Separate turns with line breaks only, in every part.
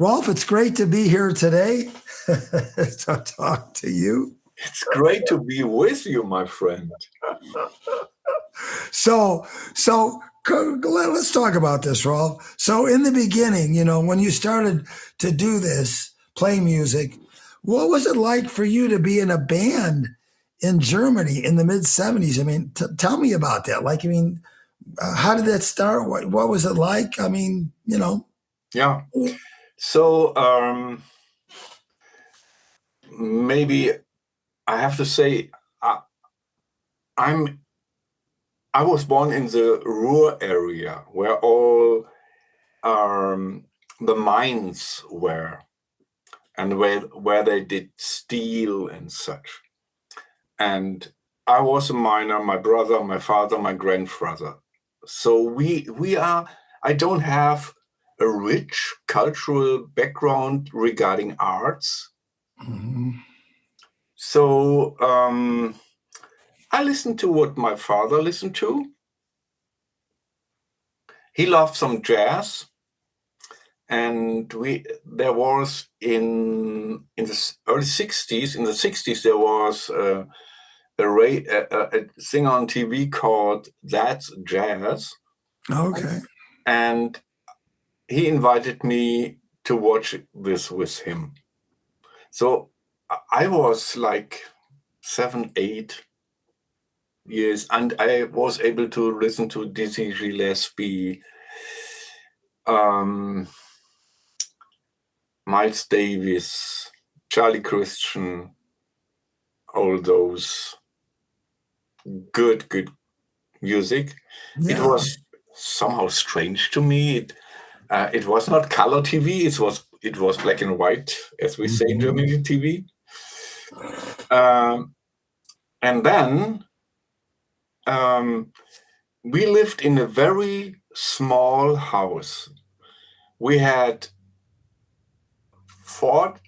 Rolf, it's great to be here today to talk to you.
It's great to be with you, my friend.
So let's talk about this, Rolf. So in the beginning, when you started to do this, play music, what was it like for you to be in a band in Germany in the mid-'70s? I mean, tell me about that. How did that start? What was it like?
Yeah. So maybe I have to say I was born in the Ruhr area where all the mines were, and where they did steel and such. And I was a miner, my brother, my father, my grandfather. So I don't have a rich cultural background regarding arts.
Mm-hmm.
So I listened to what my father listened to. He loved some jazz. And there was in the early 60s, in the 60s, there was a thing on TV called That's Jazz.
Okay.
And he invited me to watch this with him. So I was like 7, 8 years, and I was able to listen to Dizzy Gillespie, Miles Davis, Charlie Christian, all those good music. Yeah. It was somehow strange to me. It was not color TV. It was black and white, as we say in German TV. And then we lived in a very small house. We had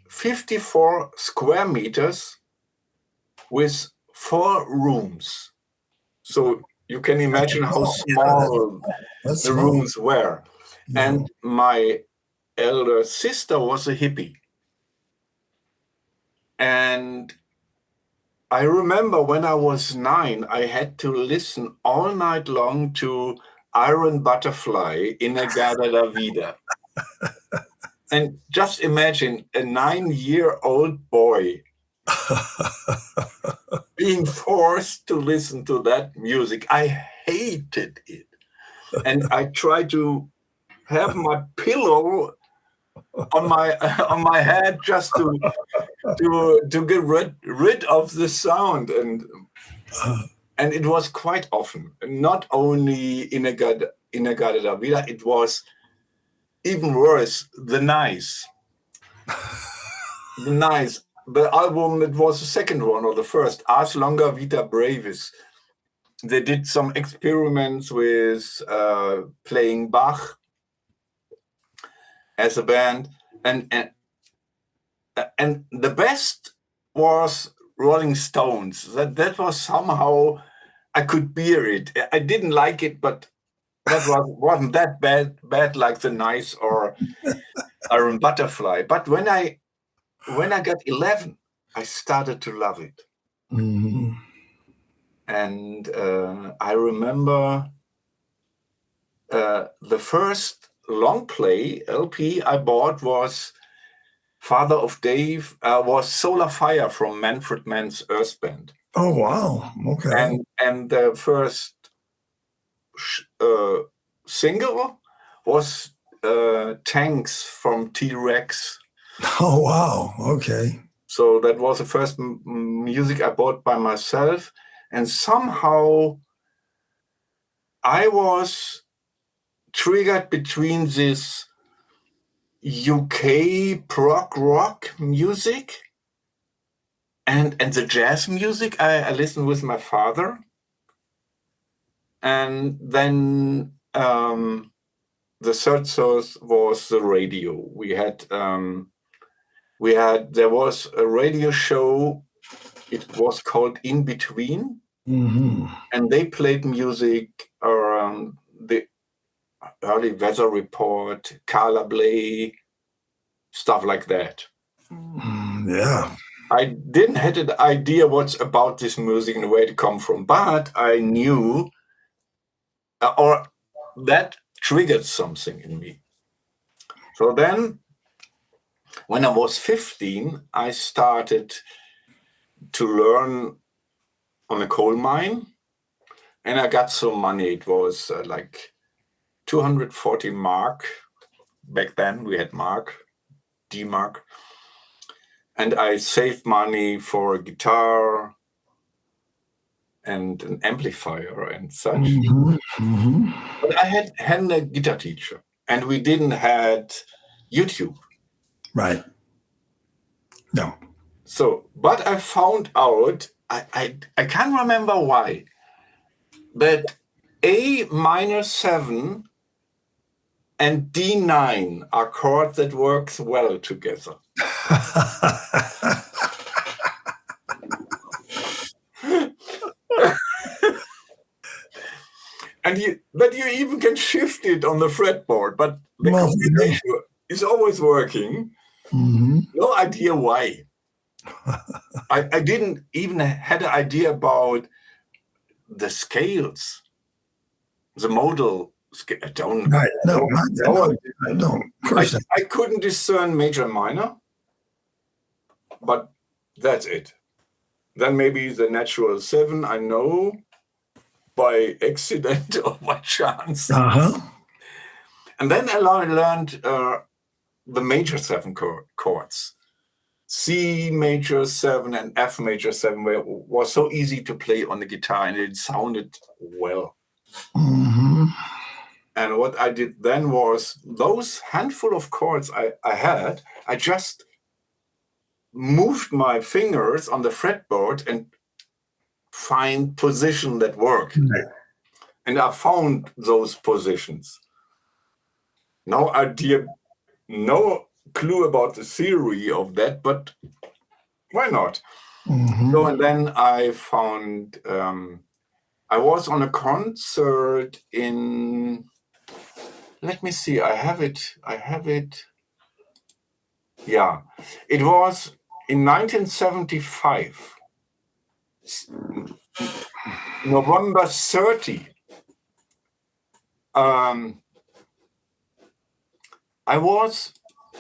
54 square meters with 4 rooms. So you can imagine how small the rooms were. Yeah. And my elder sister was a hippie. And I remember when I was 9, I had to listen all night long to Iron Butterfly in In-A-Gadda La Vida. And just imagine a 9-year-old boy being forced to listen to that music. I hated it. And I tried to have my pillow on my head just to get rid of the sound. And it was quite often, not only In-A-Gadda La Vida, it was even worse, The Nice. The Nice. The album, it was the second one or the first, Ars Longa Vita Brevis. They did some experiments with playing Bach as a band, and the best was Rolling Stones. That was somehow I could bear it. I didn't like it, but that wasn't that bad like The Nice or Iron Butterfly. But when I got 11, I started to love it.
Mm-hmm.
And I remember the first long play LP I bought was Father of Dave, was Solar Fire from Manfred Mann's Earth Band.
Oh, wow. Okay.
And the first single was Tanks from T-Rex.
Oh, wow. Okay.
So that was the first music I bought by myself. And somehow I was triggered between this UK prog-rock music and the jazz music I listened with my father. And then the third source was the radio. There was a radio show, it was called In Between.
Mm-hmm.
And they played music around the Early Weather Report, Carla Bley, stuff like that.
Yeah.
I didn't have an idea what's about this music and where it come from, but I knew, or that triggered something in me. So then, when I was 15, I started to learn on a coal mine, and I got some money. It was like 240 mark. Back then we had mark, D-mark. And I saved money for a guitar and an amplifier and such.
Mm-hmm. Mm-hmm.
But I had a guitar teacher, and we didn't had YouTube.
Right. No.
So, but I found out, I can't remember why, that A-7 and D9 are chords that works well together. But you even can shift it on the fretboard, but the combination is always working.
Mm-hmm.
No idea why. I didn't even had an idea about the scales, the modal scale. I don't.
Right. No. Of course not.
I couldn't discern major and minor, but that's it. Then maybe the natural 7 I know by accident or by chance.
Uh-huh.
And then I learned the major 7 chords. C major 7 and F major 7 was so easy to play on the guitar, and it sounded well.
Mm-hmm.
And what I did then was those handful of chords I had, I just moved my fingers on the fretboard and find position that work.
Right.
And I found those positions. No idea, no clue about the theory of that, but why not?
Mm-hmm.
So, and then I found, I was on a concert in, let me see, I have it. Yeah, it was in 1975, November 30. I was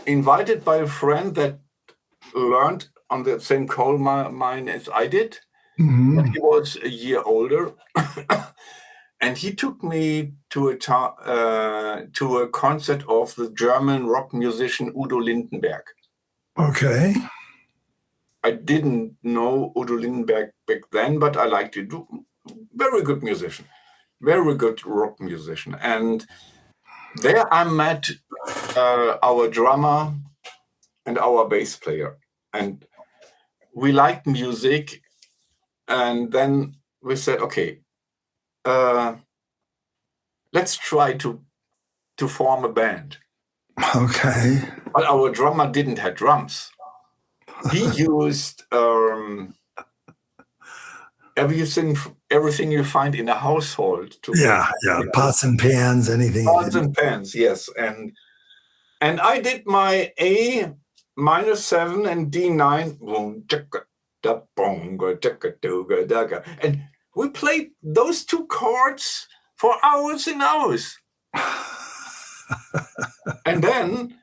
invited by a friend that learned on the same coal mine as I did.
Mm-hmm.
But he was a year older, and he took me to a concert of the German rock musician Udo Lindenberg.
Okay.
I didn't know Udo Lindenberg back then, but I liked it. Very good musician, very good rock musician. And there I met our drummer and our bass player, and we liked music. And then we said, okay, let's try to form a band.
Okay.
But our drummer didn't have drums. He used everything you find in a household.
Pots and pans, anything.
Pots and pans, yes. And I did my A-7 and D9. And we played those 2 chords for hours and hours. And then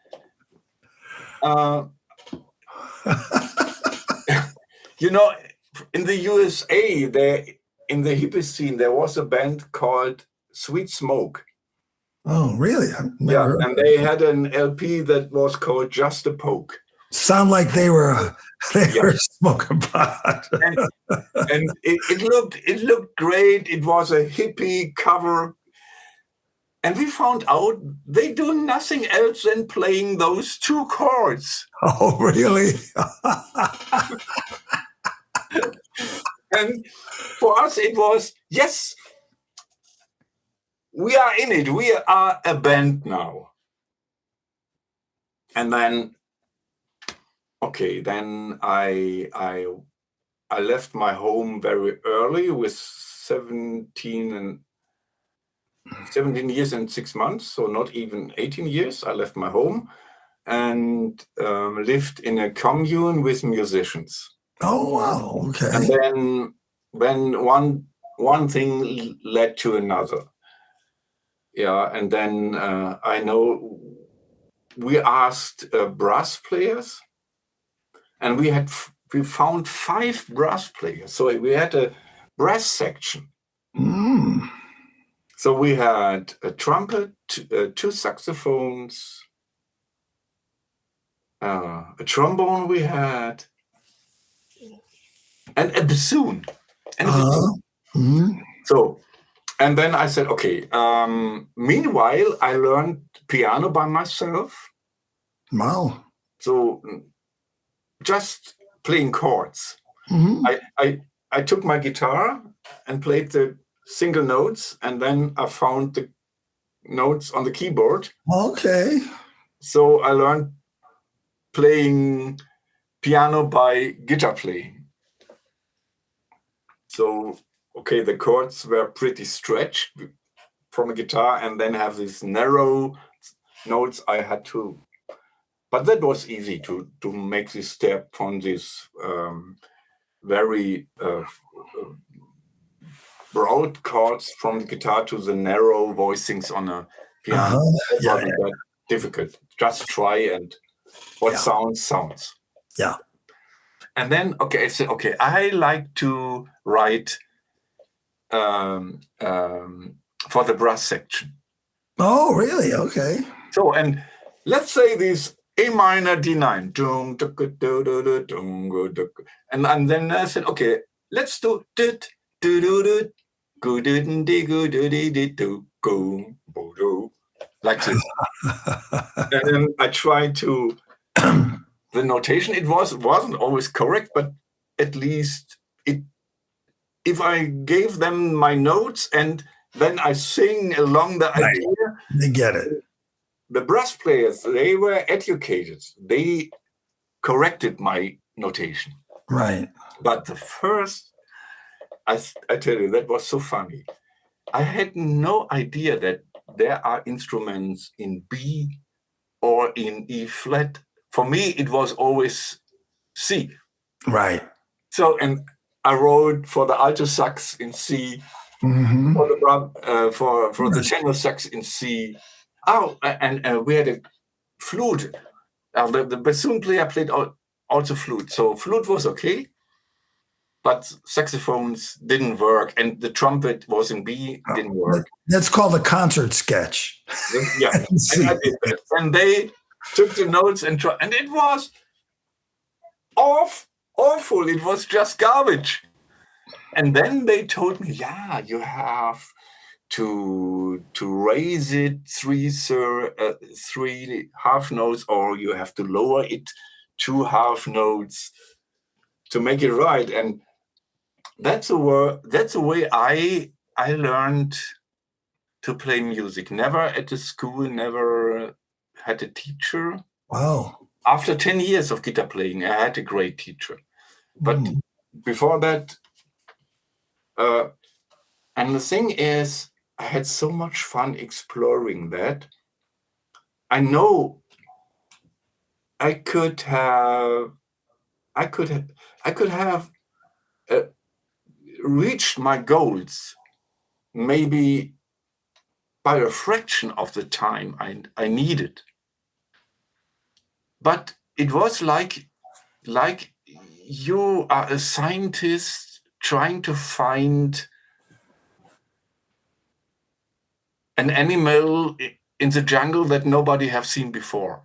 in the USA, in the hippie scene, there was a band called Sweet Smoke.
Oh, really?
And they had an LP that was called Just a Poke.
Sound like they were smoking pot.
and it looked great. It was a hippie cover. And we found out they do nothing else than playing those 2 chords.
Oh, really?
And for us, it was, yes, we are in it. We are a band now. And then, okay, then I left my home very early with 17 years and 6 months, so not even 18 years. I left my home, and lived in a commune with musicians.
Oh, wow. Okay.
And then one thing led to another. Yeah, and then I know we asked brass players, and we found 5 brass players. So we had a brass section.
Mm.
So we had a trumpet, 2 saxophones, a trombone we had, and a bassoon.
Mm.
So, and then I said, okay, meanwhile, I learned piano by myself.
Wow.
So just playing chords. I took my guitar and played the single notes, and then I found the notes on the keyboard.
Okay.
So I learned playing piano by guitar playing. So, okay, the chords were pretty stretched from a guitar, and then have these narrow notes I had to, but that was easy to make this step from this very broad chords from the guitar to the narrow voicings on a piano. It wasn't that difficult. Just try, and what sounds.
Yeah.
And then, okay, I said, okay, I like to write for the brass section.
Oh, really? Okay.
So, and let's say this A minor D9. And then I said, okay, let's do like this. And then I tried to the notation. It wasn't always correct, but at least if I gave them my notes and then I sing along the idea,
they get it.
The brass players, they were educated. They corrected my notation.
Right.
But the first, I tell you, that was so funny. I had no idea that there are instruments in B or in E flat. For me, it was always C.
Right.
So, and I wrote for the alto sax in C, for the tenor sax in C. Oh, and we had a flute. The bassoon player played also flute. So flute was okay, but saxophones didn't work, and the trumpet was in B, didn't work.
That's called a concert sketch.
Yeah, and I did that. And they took the notes and it was awful. It was just garbage. And then they told me, yeah, you have to raise it 3 half notes, or you have to lower it 2 half notes to make it right. And that's a way I learned to play music. Never at the school, never had a teacher.
Wow.
After 10 years of guitar playing, I had a great teacher. But before that, and the thing is, I had so much fun exploring that. I know I could have reached my goals maybe by a fraction of the time I needed. But it was like you are a scientist trying to find an animal in the jungle that nobody have seen before.